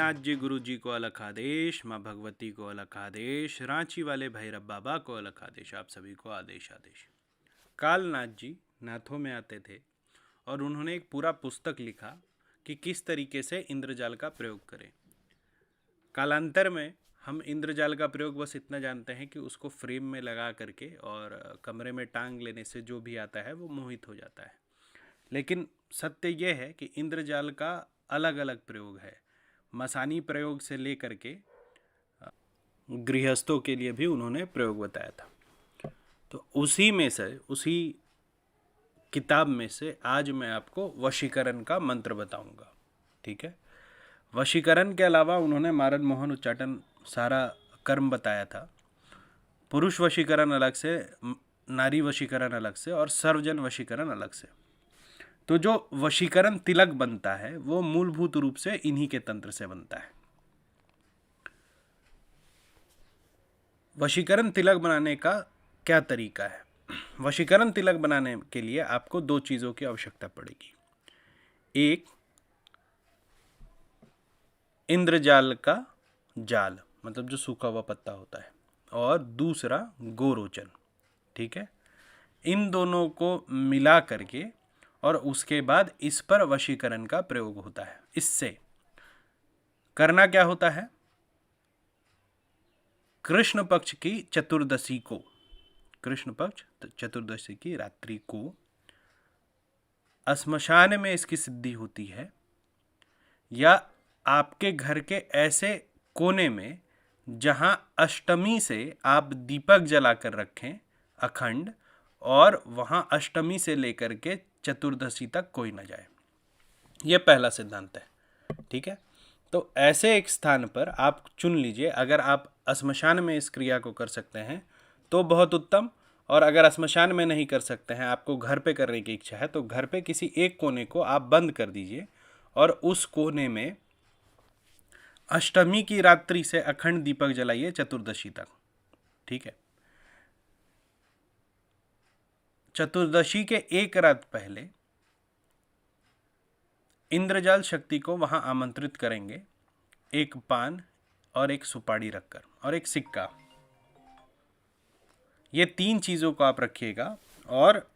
कालनाथ जी गुरु जी को अलग आदेश, माँ भगवती को अलग आदेश, रांची वाले भैरव बाबा को अलग आदेश, आप सभी को आदेश आदेश। कालनाथ जी नाथों में आते थे और उन्होंने एक पूरा पुस्तक लिखा कि किस तरीके से इंद्रजाल का प्रयोग करें। कालांतर में हम इंद्रजाल का प्रयोग बस इतना जानते हैं कि उसको फ्रेम में लगा करके और कमरे में टांग लेने से जो भी आता है वो मोहित हो जाता है। लेकिन सत्य ये है कि इंद्रजाल का अलग अलग प्रयोग है। मसानी प्रयोग से लेकर के गृहस्थों के लिए भी उन्होंने प्रयोग बताया था। तो उसी में से, उसी किताब में से आज मैं आपको वशीकरण का मंत्र बताऊंगा। ठीक है। वशीकरण के अलावा उन्होंने मारण मोहन उच्चाटन सारा कर्म बताया था। पुरुष वशीकरण अलग से, नारी वशीकरण अलग से और सर्वजन वशीकरण अलग से। तो जो वशीकरण तिलक बनता है वो मूलभूत रूप से इन्हीं के तंत्र से बनता है। वशीकरण तिलक बनाने का क्या तरीका है? वशीकरण तिलक बनाने के लिए आपको दो चीज़ों की आवश्यकता पड़ेगी। एक, इंद्रजाल का जाल, मतलब जो सूखा हुआ पत्ता होता है, और दूसरा गोरोचन। ठीक है। इन दोनों को मिला करके और उसके बाद इस पर वशीकरण का प्रयोग होता है। इससे करना क्या होता है? कृष्ण पक्ष की चतुर्दशी को, कृष्ण पक्ष चतुर्दशी की रात्रि को श्मशान में इसकी सिद्धि होती है, या आपके घर के ऐसे कोने में जहां अष्टमी से आप दीपक जलाकर रखें अखंड, और वहां अष्टमी से लेकर के चतुर्दशी तक कोई न जाए। यह पहला सिद्धांत है। ठीक है। तो ऐसे एक स्थान पर आप चुन लीजिए। अगर आप श्मशान में इस क्रिया को कर सकते हैं तो बहुत उत्तम, और अगर श्मशान में नहीं कर सकते हैं, आपको घर पे करने की इच्छा है, तो घर पे किसी एक कोने को आप बंद कर दीजिए और उस कोने में अष्टमी की रात्रि से अखंड दीपक जलाइए चतुर्दशी तक। ठीक है। चतुर्दशी के एक रात पहले इंद्रजाल शक्ति को वहां आमंत्रित करेंगे, एक पान और एक सुपारी रखकर और एक सिक्का। ये तीन चीजों को आप रखिएगा और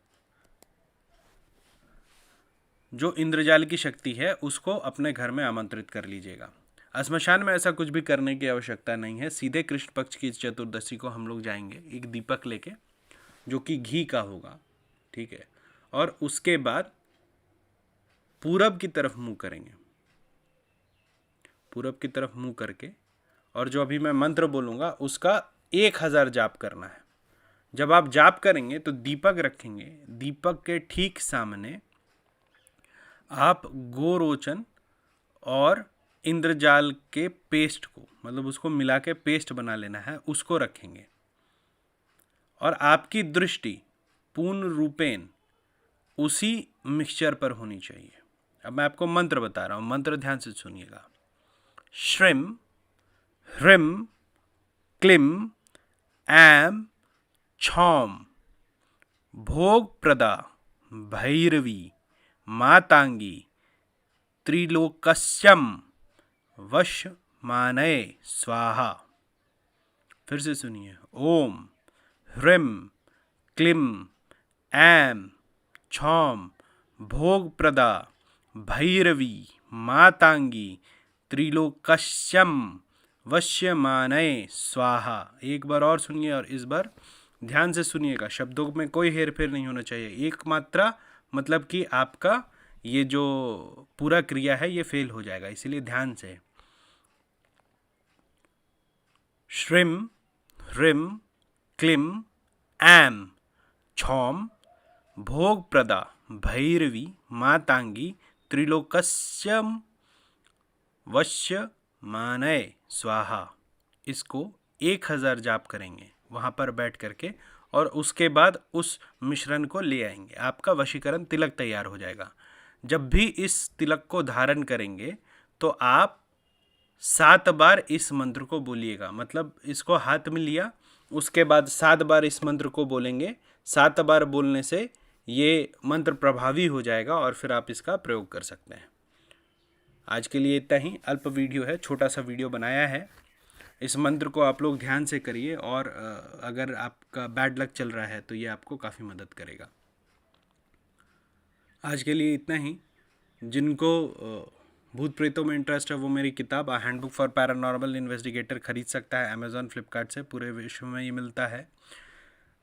जो इंद्रजाल की शक्ति है उसको अपने घर में आमंत्रित कर लीजिएगा। श्मशान में ऐसा कुछ भी करने की आवश्यकता नहीं है। सीधे कृष्ण पक्ष की चतुर्दशी को हम लोग जाएंगे एक दीपक लेके, जो कि घी का होगा। ठीक है। और उसके बाद पूरब की तरफ मुंह करेंगे, पूरब की तरफ मुंह करके, और जो अभी मैं मंत्र बोलूँगा उसका 1000 जाप करना है। जब आप जाप करेंगे तो दीपक रखेंगे, दीपक के ठीक सामने आप गोरोचन और इंद्रजाल के पेस्ट को, मतलब उसको मिला के पेस्ट बना लेना है, उसको रखेंगे। और आपकी दृष्टि पूर्ण रूपेण उसी मिक्सचर पर होनी चाहिए। अब मैं आपको मंत्र बता रहा हूँ, मंत्र ध्यान से सुनिएगा। श्रीम ह्रीम क्लीम ऐम छौम भोग प्रदा भैरवी मातांगी त्रिलोकस्यम वश मानय स्वाहा। फिर से सुनिए। ओम ह्रीम क्लीम ऐम छौम भोग प्रदा भैरवी मातांगी त्रिलोकस्यम वश्य मानय स्वाहा। एक बार और सुनिए, और इस बार ध्यान से सुनिएगा। शब्दों में कोई हेरफेर नहीं होना चाहिए। एक मात्रा, मतलब कि आपका ये जो पूरा क्रिया है ये फेल हो जाएगा, इसीलिए ध्यान से। श्रीम ह्रीम क्लीम ऐम छौम भोग प्रदा भैरवी मातांगी त्रिलोकस्यम वश्य मानय स्वाहा। इसको 1000 जाप करेंगे वहाँ पर बैठ करके, और उसके बाद उस मिश्रण को ले आएंगे। आपका वशीकरण तिलक तैयार हो जाएगा। जब भी इस तिलक को धारण करेंगे तो आप 7 बार इस मंत्र को बोलिएगा। मतलब इसको हाथ में लिया, उसके बाद 7 बार इस मंत्र को बोलेंगे। 7 बार बोलने से ये मंत्र प्रभावी हो जाएगा और फिर आप इसका प्रयोग कर सकते हैं। आज के लिए इतना ही, अल्प वीडियो है, छोटा सा वीडियो बनाया है। इस मंत्र को आप लोग ध्यान से करिए और अगर आपका बैड लक चल रहा है तो ये आपको काफ़ी मदद करेगा। आज के लिए इतना ही। जिनको भूत प्रेतों में इंटरेस्ट है वो मेरी किताब हैंडबुक फॉर पैरानॉर्मल इन्वेस्टिगेटर खरीद सकता है अमेज़ॉन फ्लिपकार्ट से। पूरे विश्व में ये मिलता है।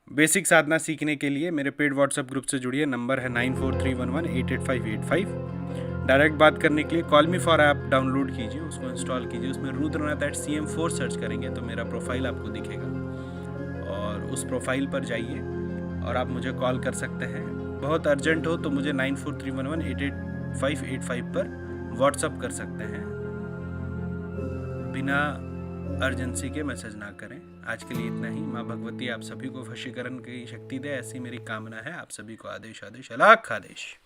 बेसिक साधना सीखने के लिए मेरे पेड व्हाट्सएप ग्रुप से जुड़िए। नंबर है 9431188585। डायरेक्ट बात करने के लिए call me for app download कीजिए, उसको इंस्टॉल कीजिए। उसमें rudranath@cm4 सर्च करेंगे तो मेरा प्रोफाइल आपको दिखेगा और उस प्रोफाइल पर जाइए और आप मुझे कॉल कर सकते हैं। बहुत अर्जेंट हो तो मुझे 9431188585 पर व्हाट्सअप कर सकते हैं। बिना अर्जेंसी के मैसेज ना करें। आज के लिए इतना ही। माँ भगवती आप सभी को वशीकरण की शक्ति दे, ऐसी मेरी कामना है। आप सभी को आदेश आदेश, अलख आदेश।